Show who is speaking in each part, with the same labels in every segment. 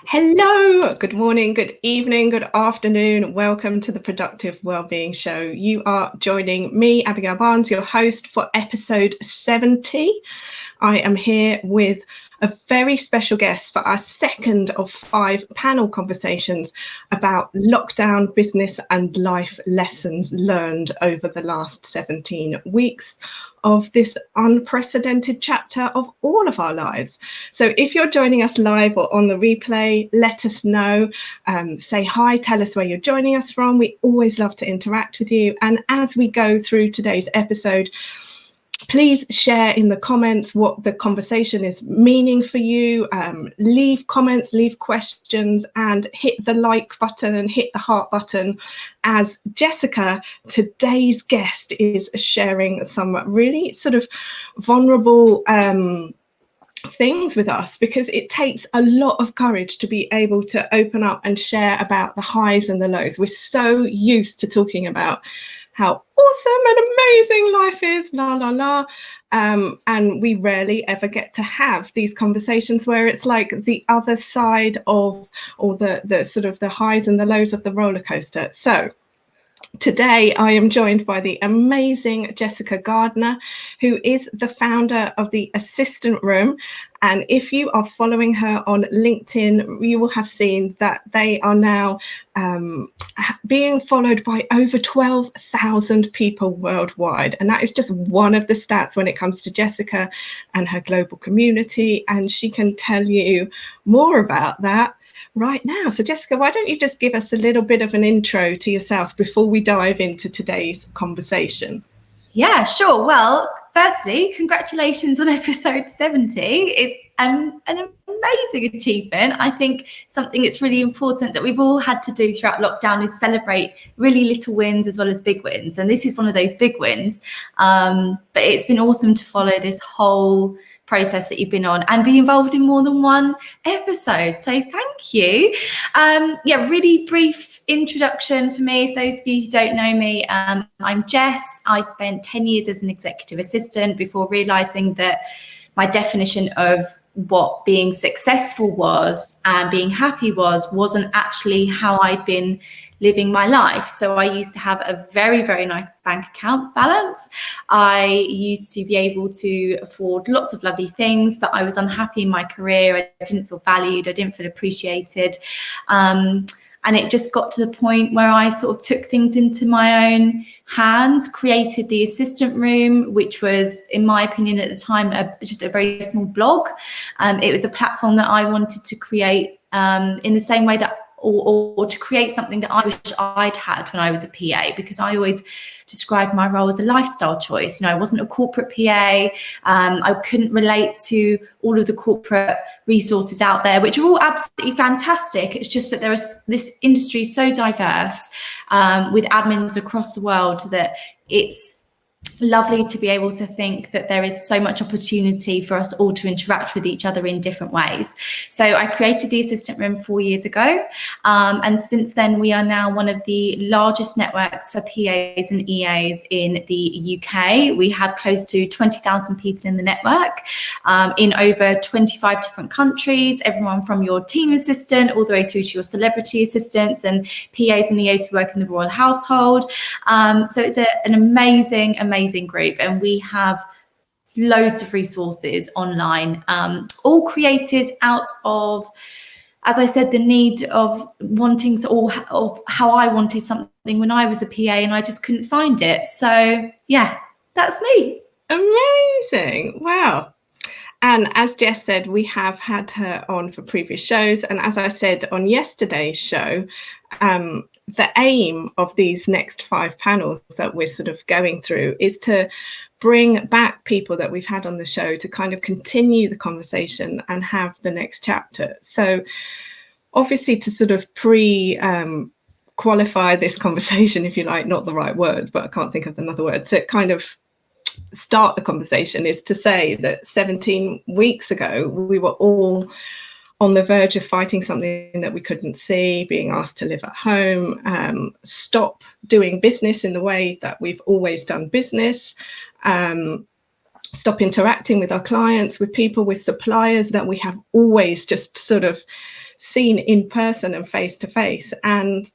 Speaker 1: Hello, good morning, good evening, good afternoon. Welcome to the Productive Wellbeing Show. You are joining me, Abigail Barnes, your host for episode 70. I am here with a very special guest for our second of 5 panel conversations about lockdown business and life lessons learned over the last 17 weeks of this unprecedented chapter of all of our lives. So if you're joining us live or on the replay, let us know, say hi, tell us where you're joining us from. We always love to interact with you. And as we go through today's episode, please share in the comments what the conversation is meaning for you. Leave comments, leave questions, and hit the like button and hit the heart button as Jessica, today's guest, is sharing some really sort of vulnerable things with us, because it takes a lot of courage to be able to open up and share about the highs and the lows. We're so used to talking about how awesome and amazing life is, la, la, la. And we rarely ever get to have these conversations where it's like the other side of, or the sort of the highs and the lows of the roller coaster. So today, I am joined by the amazing Jessica Gardiner, who is the founder of the Assistant Room. And if you are following her on LinkedIn, you will have seen that they are now being followed by over 12,000 people worldwide. And that is just one of the stats when it comes to Jessica and her global community. And she can tell you more about that right now. So Jessica, why don't you just give us a little bit of an intro to yourself before we dive into today's conversation?
Speaker 2: Yeah, sure. Well, firstly, congratulations on episode 70. It's an amazing achievement. I think something that's really important that we've all had to do throughout lockdown is celebrate really little wins as well as big wins. And this is one of those big wins. But it's been awesome to follow this whole process that you've been on and be involved in more than one episode. So thank you. Really brief introduction for me. For those of you who don't know me, I'm Jess. I spent 10 years as an executive assistant before realizing that my definition of what being successful was and being happy wasn't actually how I'd been living my life. So I used to have a very, very nice bank account balance. I used to be able to afford lots of lovely things, but I was unhappy in my career. I didn't feel valued. I didn't feel appreciated. And it just got to the point where I sort of took things into my own hands, created the Assistant Room, which was, in my opinion at the time, just a very small blog. It was a platform that I wanted to create in the same way that, or to create something that I wish I'd had when I was a PA, because I always described my role as a lifestyle choice. You know, I wasn't a corporate PA. I couldn't relate to all of the corporate resources out there, which are all absolutely fantastic. It's just that this industry is so diverse with admins across the world that it's lovely to be able to think that there is so much opportunity for us all to interact with each other in different ways. So I created the Assistant Room 4 years ago. And since then, we are now one of the largest networks for PAs and EAs in the UK. We have close to 20,000 people in the network in over 25 different countries, everyone from your team assistant all the way through to your celebrity assistants and PAs and EAs who work in the royal household. So it's an amazing group, and we have loads of resources online, all created out of, as I said, the need of wanting to, or of how I wanted something when I was a PA and I just couldn't find it. So yeah, that's me.
Speaker 1: Amazing. Wow. And as Jess said, we have had her on for previous shows. And as I said on yesterday's show, the aim of these next 5 panels that we're sort of going through is to bring back people that we've had on the show to kind of continue the conversation and have the next chapter. So obviously to sort of qualify this conversation, if you like, not the right word, but I can't think of another word, to kind of start the conversation, is to say that 17 weeks ago, we were all on the verge of fighting something that we couldn't see, being asked to live at home, stop doing business in the way that we've always done business, stop interacting with our clients, with people, with suppliers that we have always just sort of seen in person and face to face and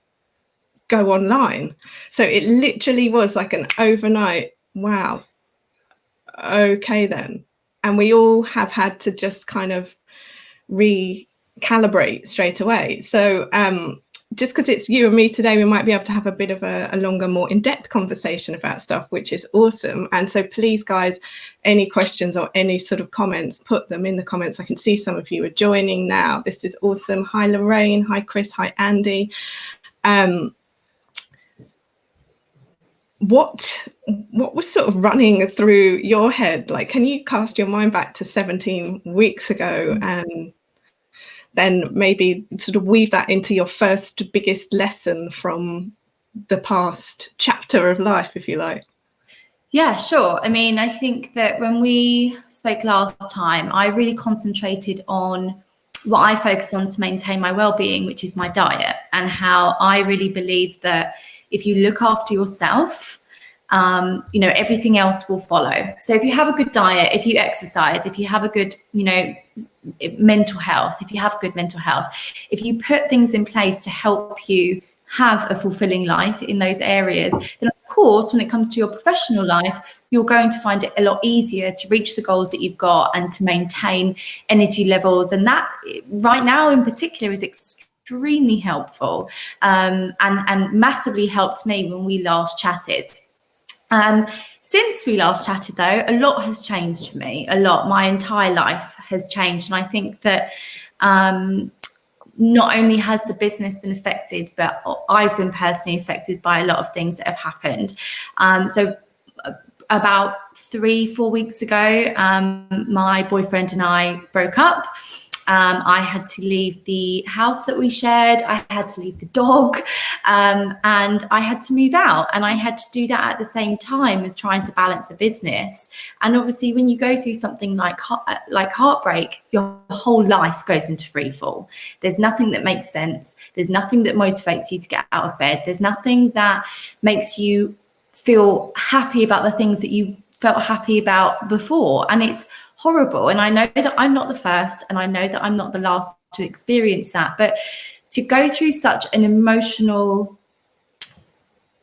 Speaker 1: go online. So it literally was like an overnight, wow, okay then. And we all have had to just kind of recalibrate straight away. So just because it's you and me today, we might be able to have a bit of a longer, more in-depth conversation about stuff, which is awesome. And so please, guys, any questions or any sort of comments, put them in the comments. I can see some of you are joining now. This is awesome. Hi, Lorraine. Hi, Chris. Hi, Andy. What was sort of running through your head? Like, can you cast your mind back to 17 weeks ago and then maybe sort of weave that into your first biggest lesson from the past chapter of life, if you like?
Speaker 2: Yeah, sure. I mean, I think that when we spoke last time, I really concentrated on what I focus on to maintain my well-being, which is my diet, and how I really believe that if you look after yourself, everything else will follow. So if you have a good diet, if you exercise, if you have a good, mental health, if you put things in place to help you have a fulfilling life in those areas, then of course, when it comes to your professional life, you're going to find it a lot easier to reach the goals that you've got and to maintain energy levels. And that right now in particular is extremely helpful, and massively helped me when we last chatted. Since we last chatted, though, a lot has changed for me. A lot. My entire life has changed. And I think that not only has the business been affected, but I've been personally affected by a lot of things that have happened. So about 3-4 weeks ago, my boyfriend and I broke up. I had to leave the house that we shared. I had to leave the dog, and I had to move out. And I had to do that at the same time as trying to balance a business. And obviously, when you go through something like heartbreak, your whole life goes into free fall. There's nothing that makes sense. There's nothing that motivates you to get out of bed. There's nothing that makes you feel happy about the things that you felt happy about before. And it's horrible. And I know that I'm not the first, and I know that I'm not the last to experience that. But to go through such an emotional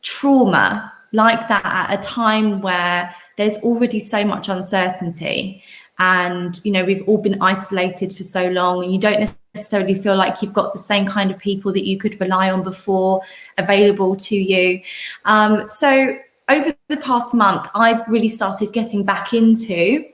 Speaker 2: trauma like that at a time where there's already so much uncertainty, and we've all been isolated for so long, and you don't necessarily feel like you've got the same kind of people that you could rely on before available to you. So over the past month, I've really started getting back into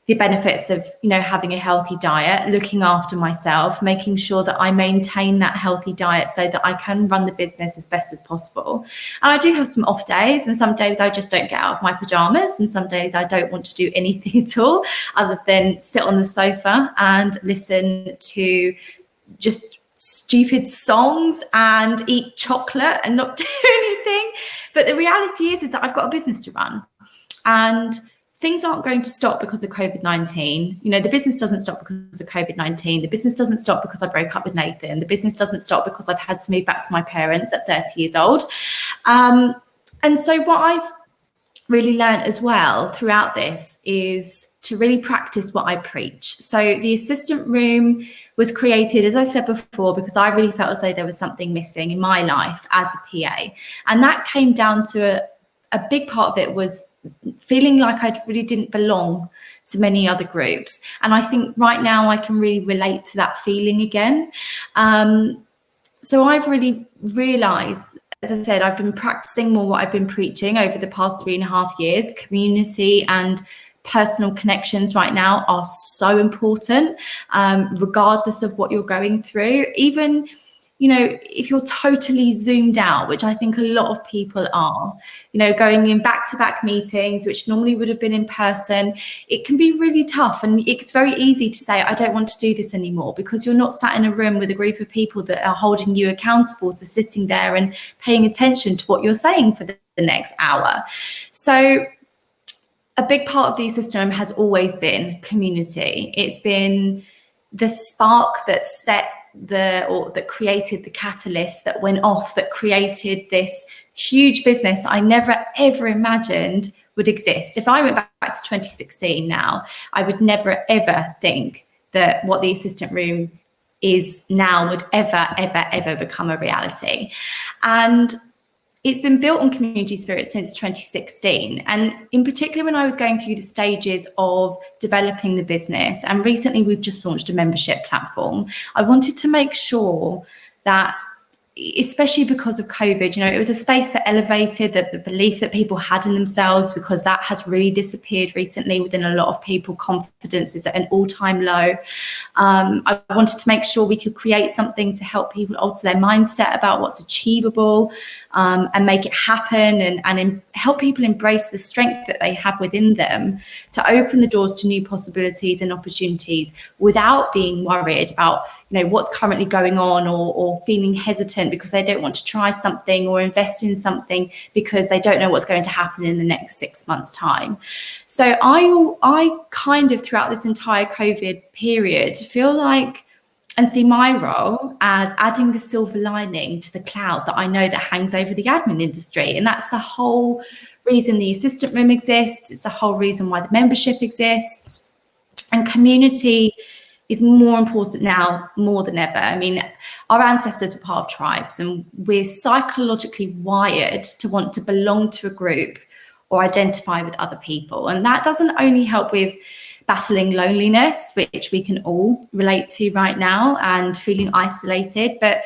Speaker 2: the benefits of, having a healthy diet, looking after myself, making sure that I maintain that healthy diet so that I can run the business as best as possible. And I do have some off days, and some days I just don't get out of my pajamas, and some days I don't want to do anything at all other than sit on the sofa and listen to just stupid songs and eat chocolate and not do anything. But the reality is that I've got a business to run, and things aren't going to stop because of COVID-19. The business doesn't stop because of COVID-19. The business doesn't stop because I broke up with Nathan. The business doesn't stop because I've had to move back to my parents at 30 years old. And so what I've really learned as well throughout this is to really practice what I preach. So the assistant room was created, as I said before, because I really felt as though there was something missing in my life as a PA. And that came down to a big part of it was feeling like I really didn't belong to many other groups. And I think right now I can really relate to that feeling again. So I've really realized, as I said, I've been practicing more what I've been preaching over the past 3.5 years. Community and personal connections right now are so important, regardless of what you're going through. Even if you're totally zoomed out, which I think a lot of people are, going in back-to-back meetings, which normally would have been in person, it can be really tough. And it's very easy to say, I don't want to do this anymore, because you're not sat in a room with a group of people that are holding you accountable to sitting there and paying attention to what you're saying for the next hour. So a big part of the system has always been community. It's been the spark that that created the catalyst that went off, that created this huge business I never ever imagined would exist. If I went back to 2016 now, I would never ever think that what the assistant room is now would ever become a reality. And it's been built on community spirit since 2016. And in particular, when I was going through the stages of developing the business, and recently we've just launched a membership platform, I wanted to make sure that, especially because of COVID, you know, it was a space that elevated the belief that people had in themselves, because that has really disappeared recently within a lot of people. Confidence is at an all-time low. I wanted to make sure we could create something to help people alter their mindset about what's achievable, and make it happen, and help people embrace the strength that they have within them to open the doors to new possibilities and opportunities without being worried about, you know, what's currently going on, or feeling hesitant because they don't want to try something or invest in something because they don't know what's going to happen in the next 6 months' time. So I kind of, throughout this entire COVID period, feel like and see my role as adding the silver lining to the cloud that I know that hangs over the admin industry. And that's the whole reason the assistant room exists. It's the whole reason why the membership exists. And community is more important now more than ever. I mean, our ancestors were part of tribes, and we're psychologically wired to want to belong to a group or identify with other people. And that doesn't only help with battling loneliness, which we can all relate to right now, and feeling isolated, but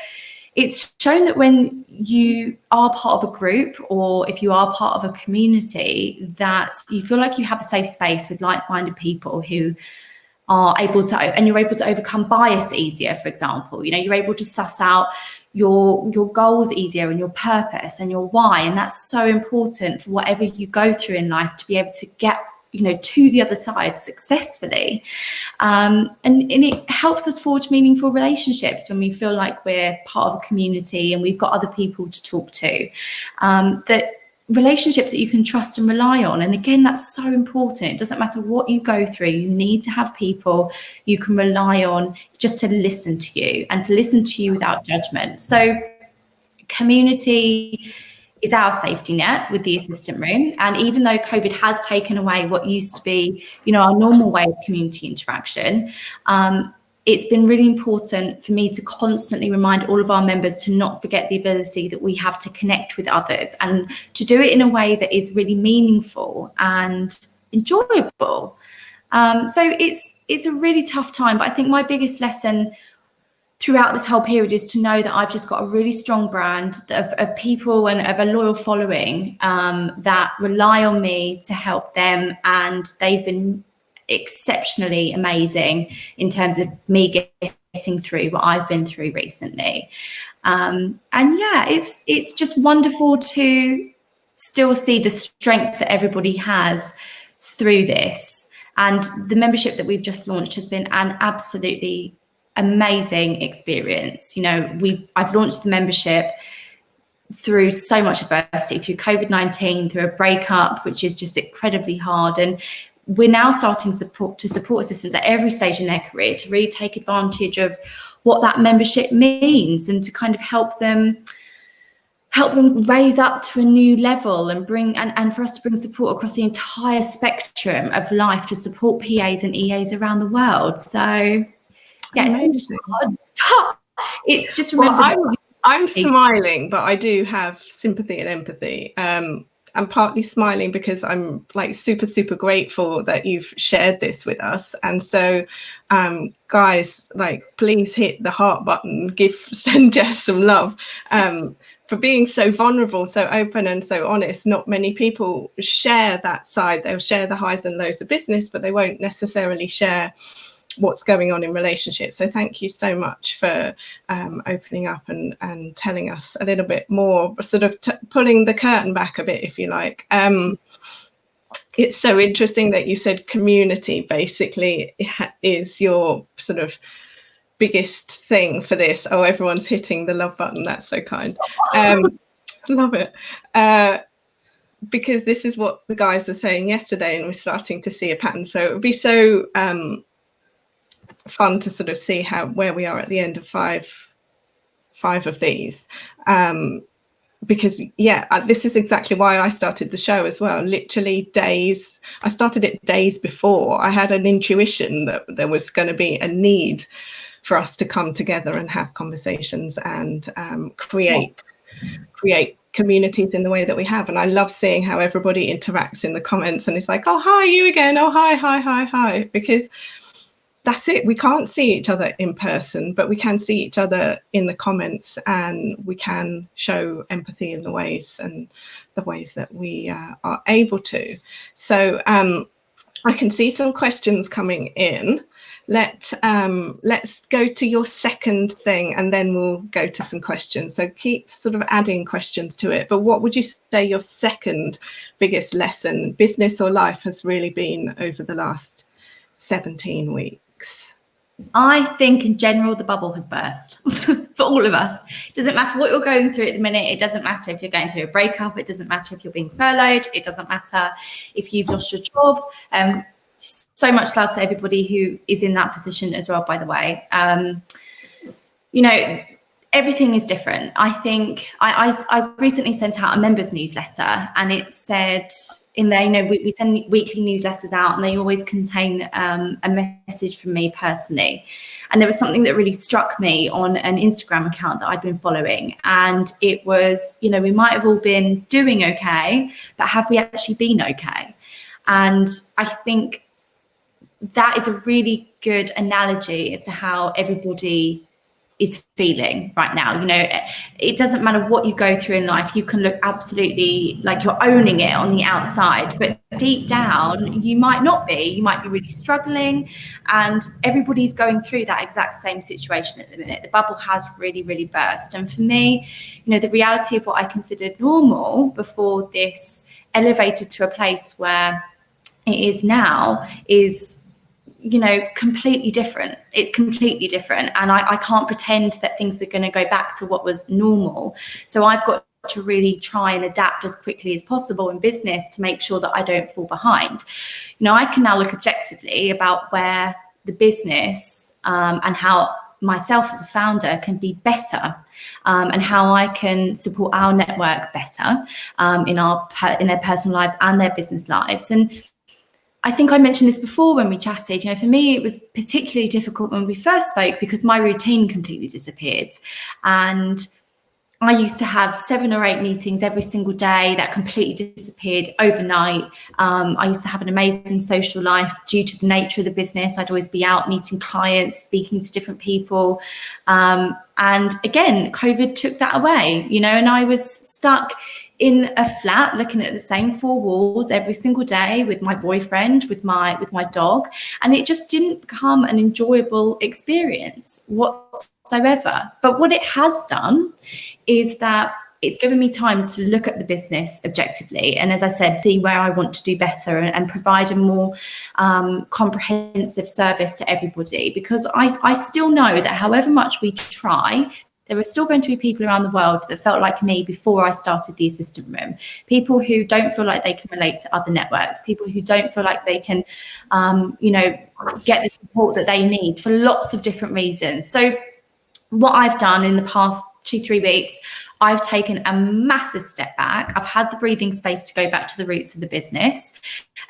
Speaker 2: it's shown that when you are part of a group, or if you are part of a community, that you feel like you have a safe space with like-minded people who are able to, and you're able to overcome bias easier, for example. You know, you're able to suss out your goals easier, and your purpose and your why. And that's so important for whatever you go through in life, to be able to get, you know, to the other side successfully. And it helps us forge meaningful relationships when we feel like we're part of a community and we've got other people to talk to, that relationships that you can trust and rely on. And again, that's so important. It doesn't matter what you go through, you need to have people you can rely on just to listen to you, and to listen to you without judgment. So community is our safety net with the assistant room. And even though COVID has taken away what used to be, you know, our normal way of community interaction, it's been really important for me to constantly remind all of our members to not forget the ability that we have to connect with others, and to do it in a way that is really meaningful and enjoyable. So it's a really tough time, but I think my biggest lesson throughout this whole period is to know that I've just got a really strong brand of people and of a loyal following that rely on me to help them. And they've been exceptionally amazing in terms of me getting through what I've been through recently. And yeah, it's just wonderful to still see the strength that everybody has through this. And the membership that we've just launched has been an absolutely amazing experience. You know, I've launched the membership through so much adversity, through COVID-19, through a breakup, which is just incredibly hard. And we're now starting to support assistants at every stage in their career to really take advantage of what that membership means, and to kind of help them raise up to a new level, and bring and for us to bring support across the entire spectrum of life to support PAs and EAs around the world. So yeah, it's hard, but it's just remember.
Speaker 1: Well, I'm smiling, but I do have sympathy and empathy. I'm partly smiling because I'm like super grateful that you've shared this with us. And so guys, like, please hit the heart button, send Jess some love for being so vulnerable, so open and so honest. Not many people share that side. They'll share the highs and lows of business, but they won't necessarily share what's going on in relationships. So thank you so much for opening up and telling us a little bit more, sort of pulling the curtain back a bit, if you like. It's so interesting that you said community basically is your sort of biggest thing for this. Oh, everyone's hitting the love button. That's so kind. Love it. Because this is what the guys were saying yesterday, and we're starting to see a pattern. So it would be so fun to sort of see where we are at the end of five of these, because this is exactly why I started the show as well. Literally I started it days before. I had an intuition that there was going to be a need for us to come together and have conversations and create communities in the way that we have. And I love seeing how everybody interacts in the comments, and it's like, oh, hi, you again. Oh, hi, because that's it. We can't see each other in person, but we can see each other in the comments, and we can show empathy in the ways that we are able to. So I can see some questions coming in. Let's go to your second thing, and then we'll go to some questions. So keep sort of adding questions to it. But what would you say your second biggest lesson, business or life, has really been over the last 17 weeks?
Speaker 2: I think in general, the bubble has burst for all of us. It doesn't matter what you're going through at the minute. It doesn't matter if you're going through a breakup. It doesn't matter if you're being furloughed. It doesn't matter if you've lost your job. So much love to everybody who is in that position as well, by the way. Everything is different. I think I recently sent out a members newsletter, and it said in there, we send weekly newsletters out, and they always contain a message from me personally. And there was something that really struck me on an Instagram account that I'd been following. And it was, we might have all been doing okay, but have we actually been okay? And I think that is a really good analogy as to how everybody is feeling right now. It doesn't matter what you go through in life. You can look absolutely like you're owning it on the outside, but deep down, you might not be. You might be really struggling, and everybody's going through that exact same situation at the minute. The bubble has really, really burst. And for me, the reality of what I considered normal before this elevated to a place where it is now is completely different. It's completely different. And I can't pretend that things are going to go back to what was normal. So I've got to really try and adapt as quickly as possible in business to make sure that I don't fall behind. I can now look objectively about where the business and how myself as a founder can be better, and how I can support our network better in their personal lives and their business lives. And I think I mentioned this before when we chatted. For me, it was particularly difficult when we first spoke because my routine completely disappeared. And I used to have 7 or 8 meetings every single day that completely disappeared overnight. I used to have an amazing social life due to the nature of the business. I'd always be out meeting clients, speaking to different people. And again, COVID took that away, and I was stuck in a flat looking at the same 4 walls every single day with my boyfriend, with my dog, and it just didn't become an enjoyable experience whatsoever. But what it has done is that it's given me time to look at the business objectively, and as I said, see where I want to do better and provide a more comprehensive service to everybody, because I still know that however much we try, there are still going to be people around the world that felt like me before I started the assistant room. People who don't feel like they can relate to other networks. People who don't feel like they can, get the support that they need for lots of different reasons. So what I've done in the past 2-3 weeks, I've taken a massive step back. I've had the breathing space to go back to the roots of the business,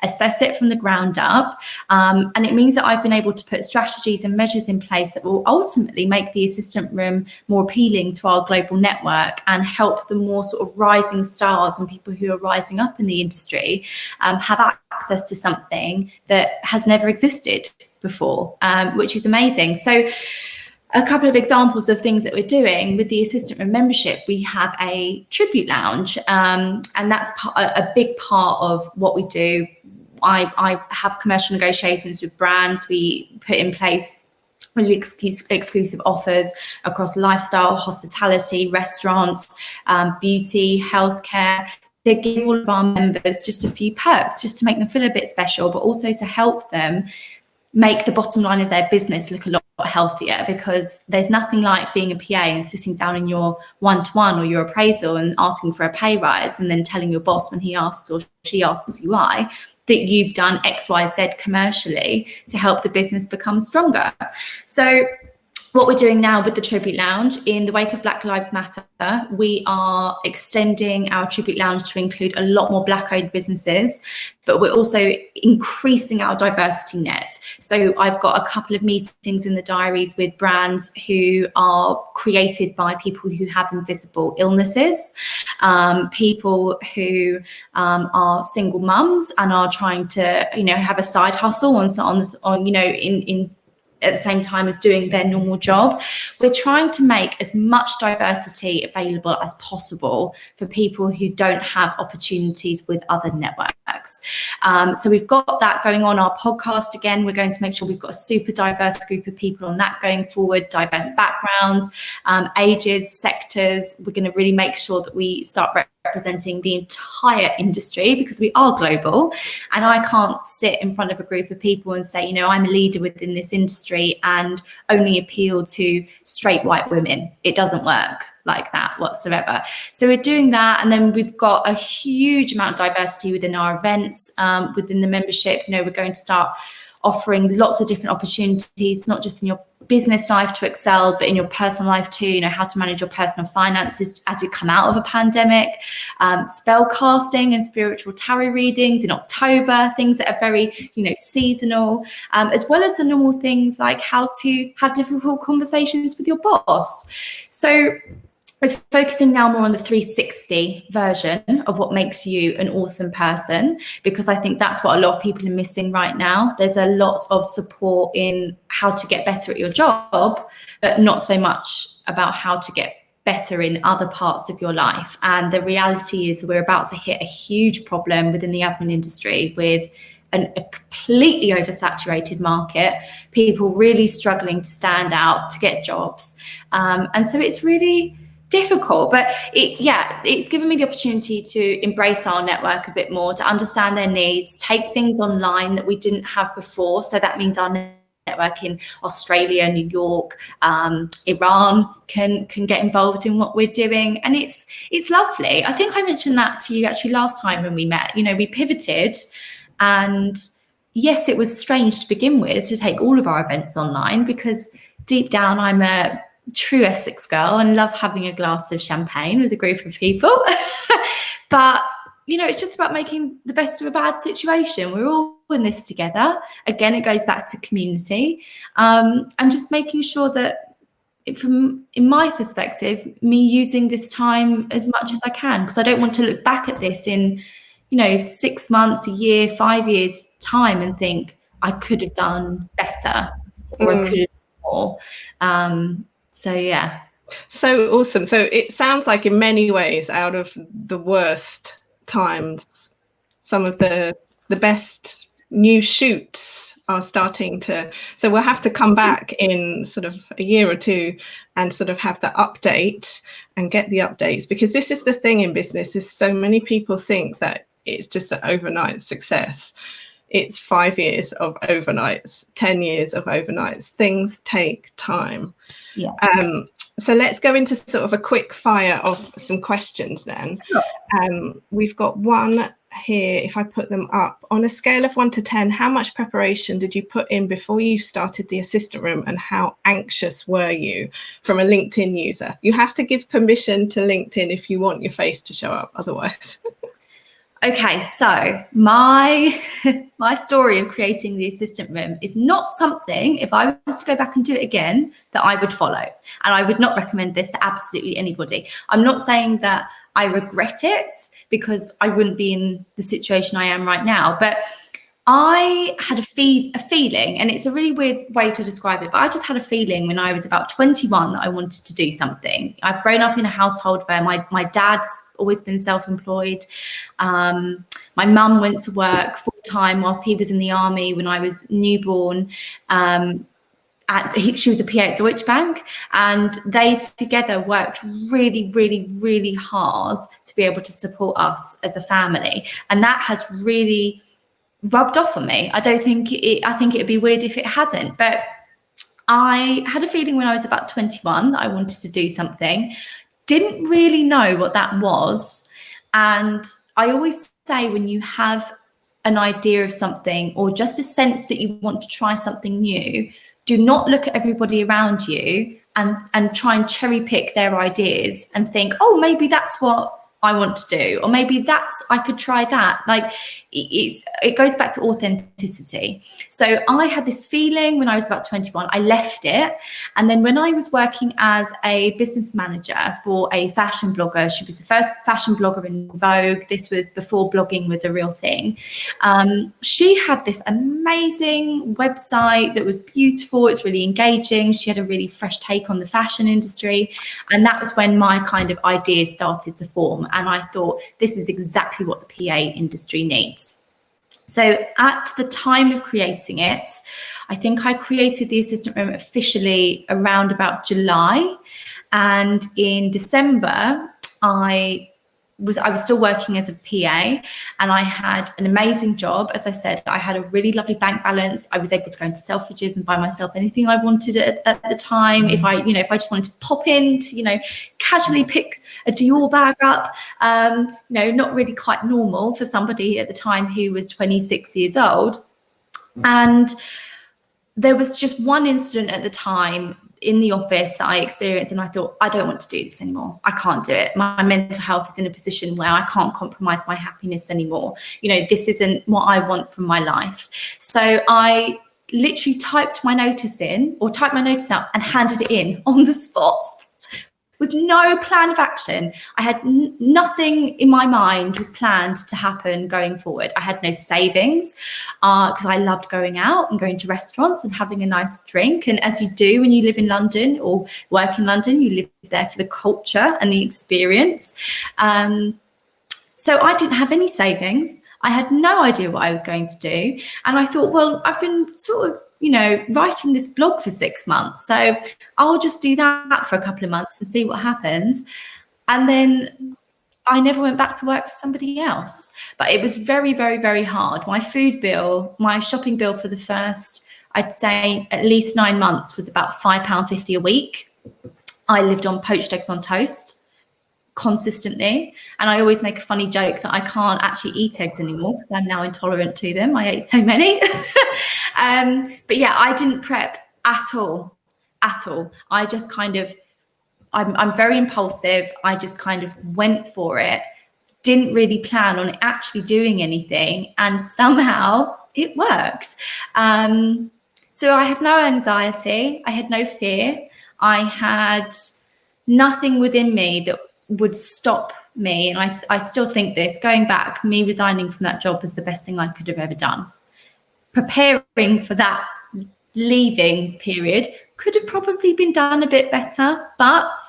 Speaker 2: assess it from the ground up. And it means that I've been able to put strategies and measures in place that will ultimately make the assistant room more appealing to our global network and help the more sort of rising stars and people who are rising up in the industry have access to something that has never existed before, which is amazing. So a couple of examples of things that we're doing with the assistant room membership. We have a tribute lounge, and that's a big part of what we do. I have commercial negotiations with brands. We put in place really exclusive offers across lifestyle, hospitality, restaurants, beauty, healthcare, to give all of our members just a few perks, just to make them feel a bit special, but also to help them make the bottom line of their business look a lot healthier, because there's nothing like being a PA and sitting down in your one-to-one or your appraisal and asking for a pay rise, and then telling your boss when he asks or she asks you why, that you've done X, Y, Z commercially to help the business become stronger. So what we're doing now with the Tribute Lounge, in the wake of Black Lives Matter, we are extending our Tribute Lounge to include a lot more Black-owned businesses, but we're also increasing our diversity nets. So I've got a couple of meetings in the diaries with brands who are created by people who have invisible illnesses, people who are single mums and are trying to, have a side hustle in at the same time as doing their normal job. We're trying to make as much diversity available as possible for people who don't have opportunities with other networks. So we've got that going on. Our podcast, again, we're going to make sure we've got a super diverse group of people on that going forward, diverse backgrounds, ages, sectors. We're going to really make sure that we start representing the entire industry, because we are global, and I can't sit in front of a group of people and say, I'm a leader within this industry and only appeal to straight white women. It doesn't work like that whatsoever. So we're doing that, and then we've got a huge amount of diversity within our events, within the membership. We're going to start offering lots of different opportunities, not just in your business life to excel, but in your personal life too, how to manage your personal finances as we come out of a pandemic, spell casting and spiritual tarot readings in October, things that are very, seasonal, as well as the normal things like how to have difficult conversations with your boss. So we're focusing now more on the 360 version of what makes you an awesome person, because I think that's what a lot of people are missing right now. There's a lot of support in how to get better at your job, but not so much about how to get better in other parts of your life. And the reality is we're about to hit a huge problem within the admin industry with a completely oversaturated market, people really struggling to stand out, to get jobs. And so it's really difficult, but it's given me the opportunity to embrace our network a bit more, to understand their needs, take things online that we didn't have before. So that means our network in Australia, New York, Iran can get involved in what we're doing, and it's lovely. I think I mentioned that to you actually last time when we met. We pivoted, and yes, it was strange to begin with to take all of our events online, because deep down I'm a true Essex girl and love having a glass of champagne with a group of people. But it's just about making the best of a bad situation. We're all in this together. Again, it goes back to community, and just making sure that in my perspective, me using this time as much as I can, because I don't want to look back at this in 6 months, a year, 5 years time and think I could have done better or I could have done more. So yeah.
Speaker 1: So awesome. So it sounds like in many ways, out of the worst times, some of the best new shoots are starting to, so we'll have to come back in sort of a year or two and sort of have the update and get the updates, because this is the thing in business, is so many people think that it's just an overnight success. It's 5 years of overnights, 10 years of overnights. Things take time.
Speaker 2: Yeah.
Speaker 1: So let's go into sort of a quick fire of some questions then. Sure. We've got one here, if I put them up. On a scale of 1 to 10, how much preparation did you put in before you started the assistant room, and how anxious were you? From a LinkedIn user. You have to give permission to LinkedIn if you want your face to show up, otherwise.
Speaker 2: Okay, so my story of creating the assistant room is not something, if I was to go back and do it again, that I would follow. And I would not recommend this to absolutely anybody. I'm not saying that I regret it, because I wouldn't be in the situation I am right now. But I had a feeling, and it's a really weird way to describe it, but I just had a feeling when I was about 21 that I wanted to do something. I've grown up in a household where my dad's always been self-employed. My mum went to work full-time whilst he was in the army when I was newborn. She was a PA at Deutsche Bank, and they together worked really, really, really hard to be able to support us as a family. And that has really rubbed off on me. I think it'd be weird if it hadn't, but I had a feeling when I was about 21 that I wanted to do something. Didn't really know what that was. And I always say, when you have an idea of something or just a sense that you want to try something new, do not look at everybody around you and try and cherry pick their ideas and think, oh, maybe that's what I want to do, or maybe I could try that. Like, it goes back to authenticity. So I had this feeling when I was about 21, I left it. And then when I was working as a business manager for a fashion blogger, she was the first fashion blogger in Vogue. This was before blogging was a real thing. She had this amazing website that was beautiful. It's really engaging. She had a really fresh take on the fashion industry. And that was when my kind of ideas started to form. And I thought, this is exactly what the PA industry needs. So at the time of creating it, I think I created the assistant room officially around about July. And in December, I was still working as a PA, and I had an amazing job. As I said, I had a really lovely bank balance. I was able to go into Selfridges and buy myself anything I wanted at the time. If I just wanted to pop in to, casually pick a Dior bag up, not really quite normal for somebody at the time who was 26 years old. And there was just one incident at the time in the office that I experienced, and I thought, I don't want to do this anymore. I can't do it. My mental health is in a position where I can't compromise my happiness anymore. This isn't what I want from my life. So I literally typed my notice out and handed it in on the spot with no plan of action. I had nothing in my mind was planned to happen going forward. I had no savings because I loved going out and going to restaurants and having a nice drink. And as you do when you live in London or work in London, you live there for the culture and the experience. So I didn't have any savings. I had no idea what I was going to do. And I thought, well, I've been sort of, writing this blog for 6 months. So I'll just do that for a couple of months and see what happens. And then I never went back to work for somebody else. But it was very, very, very hard. My food bill, my shopping bill for the first, I'd say at least 9 months was about £5.50 a week. I lived on poached eggs on toast consistently, and I always make a funny joke that I can't actually eat eggs anymore because I'm now intolerant to them. I ate so many. But yeah, I didn't prep at all. I just kind of, I'm very impulsive. I just kind of went for it, didn't really plan on actually doing anything, and somehow it worked. So I had no anxiety, I had no fear, I had nothing within me that would stop me. And I still think this, going back, me resigning from that job was the best thing I could have ever done. Preparing for that leaving period could have probably been done a bit better, but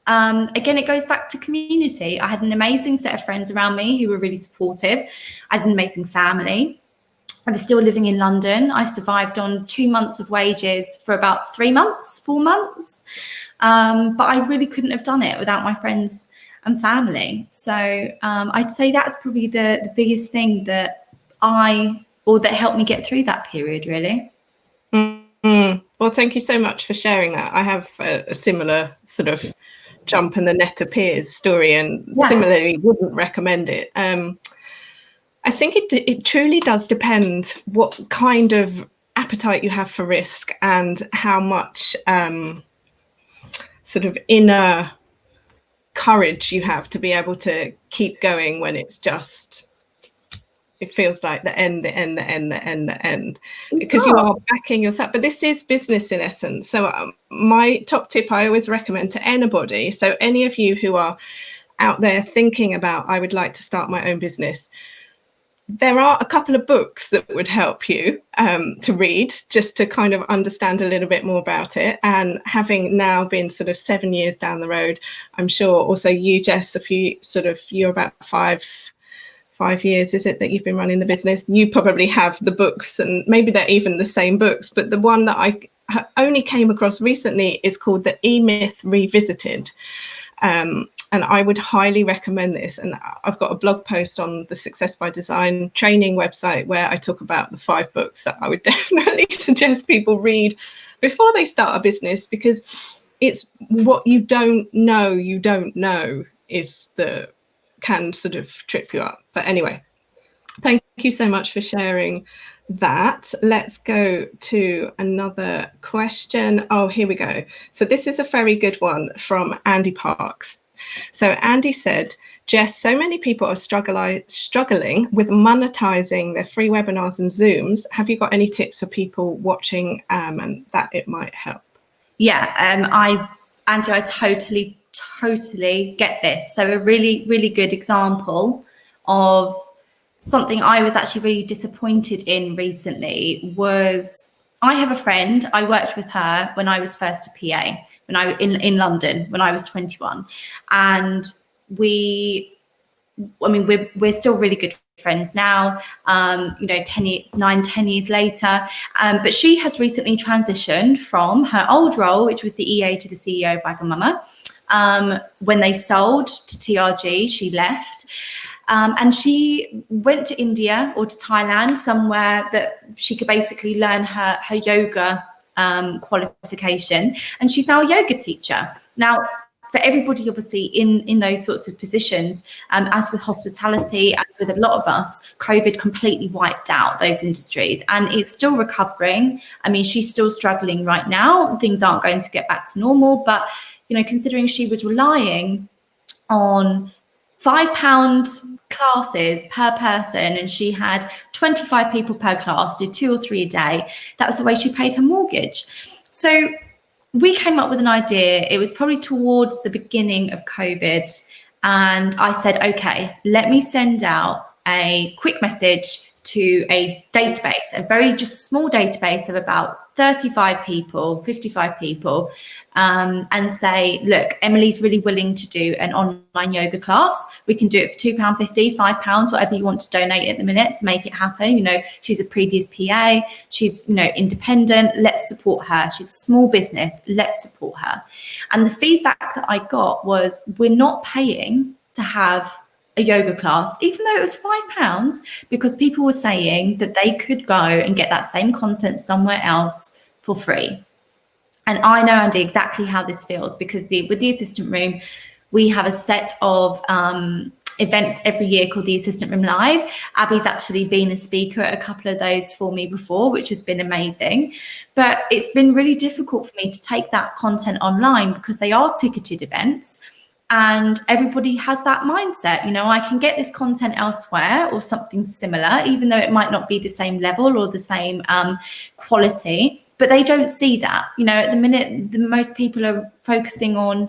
Speaker 2: again, it goes back to community. I had an amazing set of friends around me who were really supportive. I had an amazing family. I was still living in London. I survived on 2 months of wages for about 4 months. But I really couldn't have done it without my friends and family. So I'd say that's probably the biggest thing that helped me get through that period, really.
Speaker 1: Mm-hmm. Well, thank you so much for sharing that. I have a similar sort of jump and the net appears story, and similarly wouldn't recommend it. I think it truly does depend what kind of appetite you have for risk and how much sort of inner courage you have to be able to keep going when it feels like the end, because you are backing yourself. But this is business in essence. So my top tip I always recommend to anybody, so any of you who are out there thinking about, I would like to start my own business, there are a couple of books that would help you to read, just to kind of understand a little bit more about it. And having now been sort of 7 years down the road, I'm sure also you, Jess, you're about five years, is it, that you've been running the business? You probably have the books, and maybe they're even the same books, but the one that I only came across recently is called The E-Myth Revisited. And I would highly recommend this. And I've got a blog post on the Success by Design training website where I talk about the 5 books that I would definitely suggest people read before they start a business, because it's what you don't know is can sort of trip you up. But anyway, thank you so much for sharing that. Let's go to another question. Oh, here we go. So this is a very good one from Andy Parks. So Andy said, Jess, so many people are struggling with monetizing their free webinars and Zooms. Have you got any tips for people watching and that it might help?
Speaker 2: Yeah, Andy, I totally get this. So a really good example of something I was actually really disappointed in recently was, I have a friend, I worked with her when I was first a PA, when I in London, when I was 21. And we're still really good friends now, 10 years later. But she has recently transitioned from her old role, which was the EA, to the CEO of Wagamama. When they sold to TRG, she left. And she went to India or to Thailand, somewhere that she could basically learn her yoga qualification. And she's now a yoga teacher. Now, for everybody, obviously, in those sorts of positions, as with hospitality, as with a lot of us, COVID completely wiped out those industries, and it's still recovering. I mean, she's still struggling right now. Things aren't going to get back to normal, but, considering she was relying on £5 classes per person, and she had 25 people per class, did 2 or 3 a day. That was the way she paid her mortgage. So we came up with an idea. It was probably towards the beginning of COVID. And I said, okay, let me send out a quick message to a database, a very just small database of about 35 people, 55 people, and say, look, Emily's really willing to do an online yoga class. We can do it for £2.50, £5, whatever you want to donate at the minute to make it happen. She's a previous PA. She's, independent. Let's support her. She's a small business. Let's support her. And the feedback that I got was, we're not paying to have a yoga class, even though it was £5, because people were saying that they could go and get that same content somewhere else for free. And I know, Andy, exactly how this feels, because with the Assistant Room, we have a set of events every year called the Assistant Room Live. Abby's actually been a speaker at a couple of those for me before, which has been amazing. But it's been really difficult for me to take that content online, because they are ticketed events. And everybody has that mindset, I can get this content elsewhere or something similar, even though it might not be the same level or the same quality, but they don't see that. At the minute, most people are focusing on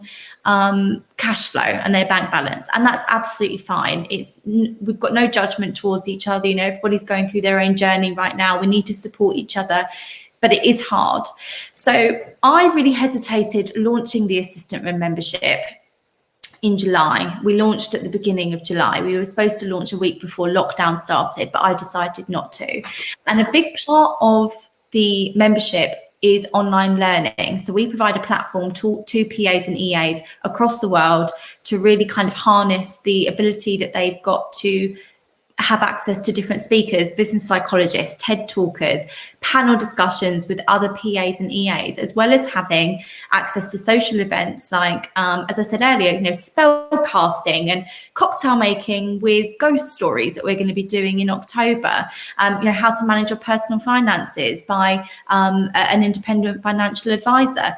Speaker 2: cash flow and their bank balance, and that's absolutely fine. We've got no judgment towards each other. Everybody's going through their own journey right now. We need to support each other, but it is hard. So I really hesitated launching the Assistant Room membership in July. We launched at the beginning of July. We were supposed to launch a week before lockdown started, but I decided not to. And a big part of the membership is online learning. So we provide a platform to PAs and EAs across the world to really kind of harness the ability that they've got to have access to different speakers, business psychologists, TED talkers, panel discussions with other PAs and EAs, as well as having access to social events like, as I said earlier, spell casting and cocktail making with ghost stories that we're going to be doing in October. How to manage your personal finances by an independent financial advisor.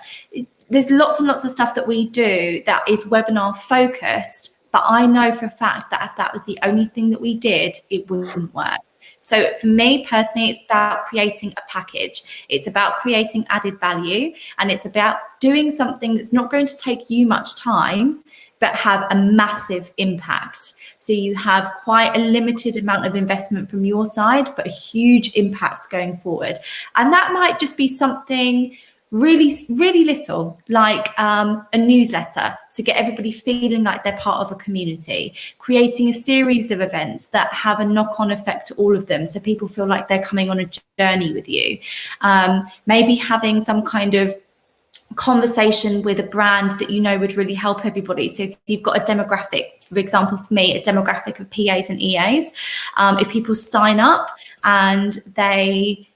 Speaker 2: There's lots and lots of stuff that we do that is webinar focused. But I know for a fact that if that was the only thing that we did, it wouldn't work. So for me personally, it's about creating a package. It's about creating added value, and it's about doing something that's not going to take you much time, but have a massive impact. So you have quite a limited amount of investment from your side, but a huge impact going forward. And that might just be something really little, like a newsletter to get everybody feeling like they're part of a community, creating a series of events that have a knock-on effect to all of them, so people feel like they're coming on a journey with you. Maybe having some kind of conversation with a brand that would really help everybody. So if you've got a demographic, for example, for me, a demographic of PAs and EAs, if people sign up and they,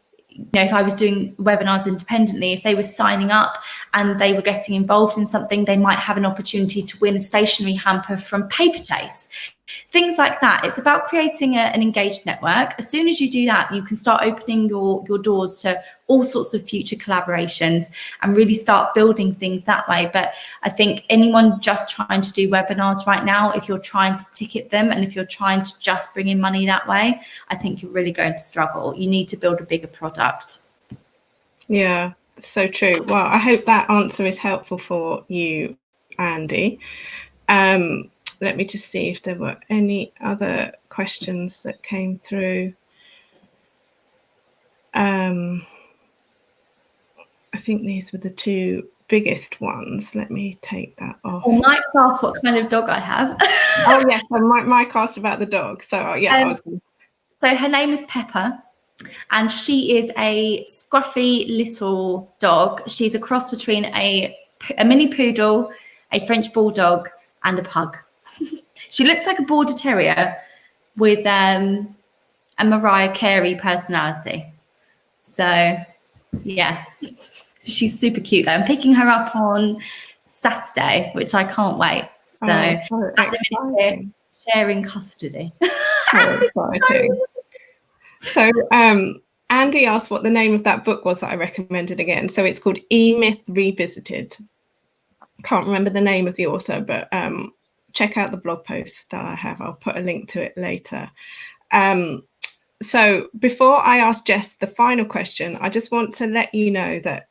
Speaker 2: if I was doing webinars independently, if they were signing up and they were getting involved in something, they might have an opportunity to win a stationery hamper from Paper Chase. Things like that. It's about creating an engaged network. As soon as you do that, you can start opening your doors to all sorts of future collaborations and really start building things that way. But I think anyone just trying to do webinars right now, if you're trying to ticket them and if you're trying to just bring in money that way, I think you're really going to struggle. You need to build a bigger product.
Speaker 1: Yeah, so true. Well, I hope that answer is helpful for you, Andy. Let me just see if there were any other questions that came through. I think these were the two biggest ones. Let me take that off.
Speaker 2: Well, Mike asked what kind of dog I have.
Speaker 1: Oh, yes, so Mike asked about the dog. So, yeah.
Speaker 2: So her name is Pepper, and she is a scruffy little dog. She's a cross between a mini poodle, a French bulldog, and a pug. She looks like a border terrier with a Mariah Carey personality. So, yeah, she's super cute though. I'm picking her up on Saturday, which I can't wait. So, at the minute, we're sharing custody.
Speaker 1: So exciting. So, Andy asked what the name of that book was that I recommended again. So it's called E-Myth Revisited. Can't remember the name of the author, but check out the blog post that I have. I'll put a link to it later. So before I ask Jess the final question, I just want to let you know that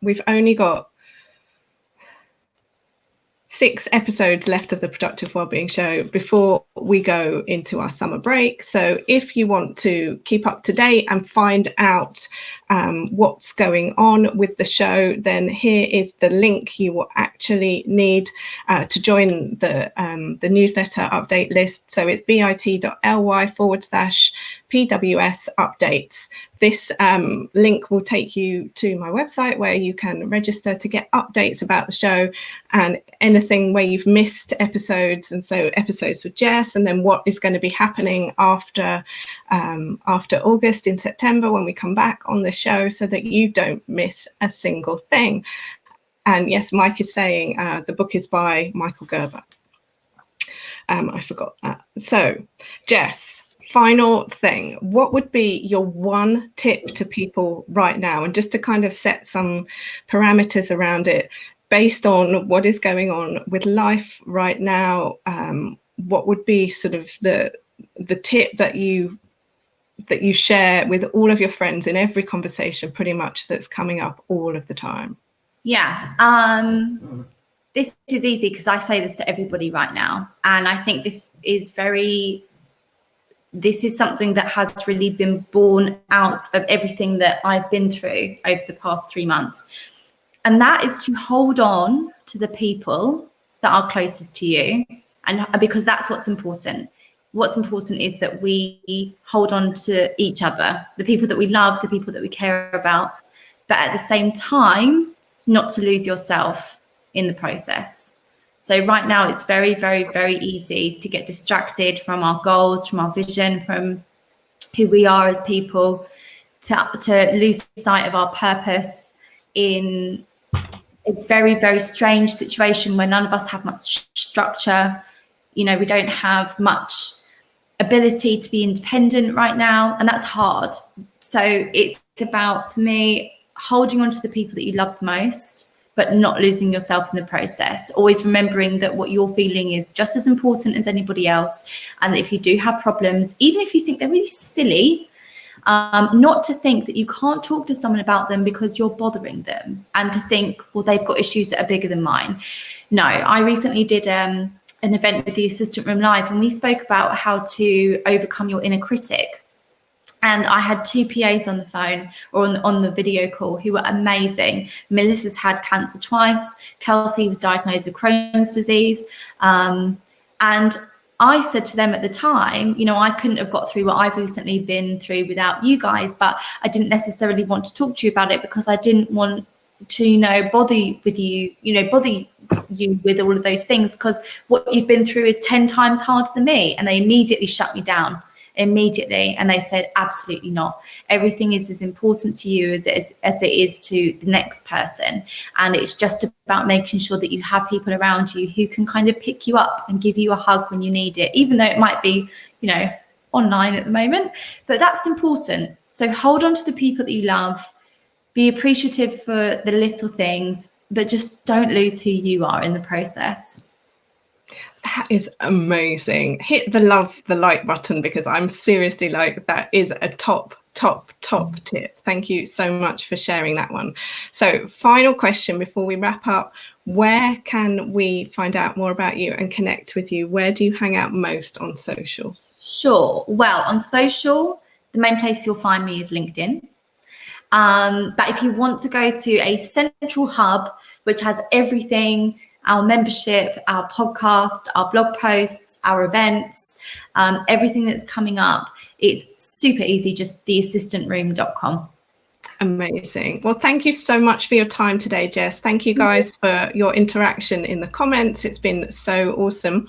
Speaker 1: we've only got 6 episodes left of the Productive Wellbeing Show before we go into our summer break. So if you want to keep up to date and find out what's going on with the show, then here is the link you will actually need to join the newsletter update list. So it's bit.ly/PWS updates. This link will take you to my website where you can register to get updates about the show and anything where you've missed episodes, and so episodes with Jess, and then what is going to be happening after August in September when we come back on the show, so that you don't miss a single thing. And yes, Mike is saying the book is by Michael Gerber. I forgot that. So, Jess, final thing, what would be your one tip to people right now? And just to kind of set some parameters around it, based on what is going on with life right now, what would be sort of the tip that you share with all of your friends in every conversation pretty much that's coming up all of the time?
Speaker 2: Yeah, this is easy because I say this to everybody right now, and I think this is something that has really been born out of everything that I've been through over the past 3 months. And that is to hold on to the people that are closest to you. And because that's what's important. What's important is that we hold on to each other, the people that we love, the people that we care about, but at the same time, not to lose yourself in the process. So right now it's very, very, very easy to get distracted from our goals, from our vision, from who we are as people, to lose sight of our purpose in a very, very strange situation where none of us have much structure. You know, we don't have much ability to be independent right now, and that's hard. So it's about, for me, holding on to the people that you love the most, but not losing yourself in the process. Always remembering that what you're feeling is just as important as anybody else. And that if you do have problems, even if you think they're really silly, not to think that you can't talk to someone about them because you're bothering them, and to think, well, they've got issues that are bigger than mine. No, I recently did an event with the Assistant Room Live, and we spoke about how to overcome your inner critic. And I had 2 PAs on the phone or on the video call who were amazing. Melissa's had cancer twice. Kelsey was diagnosed with Crohn's disease. And I said to them at the time, you know, I couldn't have got through what I've recently been through without you guys, but I didn't necessarily want to talk to you about it because I didn't want to, you know, bother you with all of those things, because what you've been through is 10 times harder than me. And they immediately shut me down. immediately. And they said, absolutely not. Everything is as important to you as it is to the next person. And it's just about making sure that you have people around you who can kind of pick you up and give you a hug when you need it, even though it might be, online at the moment. But that's important. So hold on to the people that you love. Be appreciative for the little things, but just don't lose who you are in the process.
Speaker 1: That is amazing. Hit the like button, because I'm seriously like, that is a top tip. Thank you so much for sharing that one. So final question before we wrap up, where can we find out more about you and connect with you? Where do you hang out most on social?
Speaker 2: Sure. Well, on social, the main place you'll find me is LinkedIn. But if you want to go to a central hub, which has everything, our membership, our podcast, our blog posts, our events, everything that's coming up, it's super easy, just theassistantroom.com.
Speaker 1: Amazing. Well, thank you so much for your time today, Jess. Thank you guys for your interaction in the comments. It's been so awesome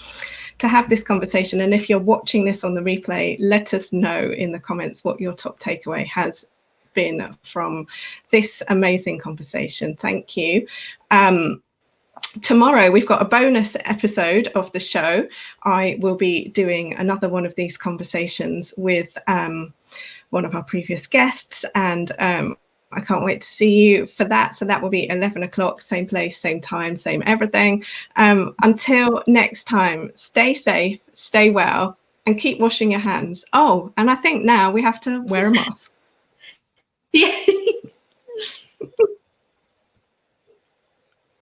Speaker 1: to have this conversation. And if you're watching this on the replay, let us know in the comments what your top takeaway has been from this amazing conversation. Thank you. Tomorrow we've got a bonus episode of the show. I will be doing another one of these conversations with one of our previous guests, and I can't wait to see you for that. So that will be 11 o'clock, same place, same time, same everything. Until next time, stay safe, stay well, and keep washing your hands. Oh, and I think now we have to wear a mask.
Speaker 2: Yeah.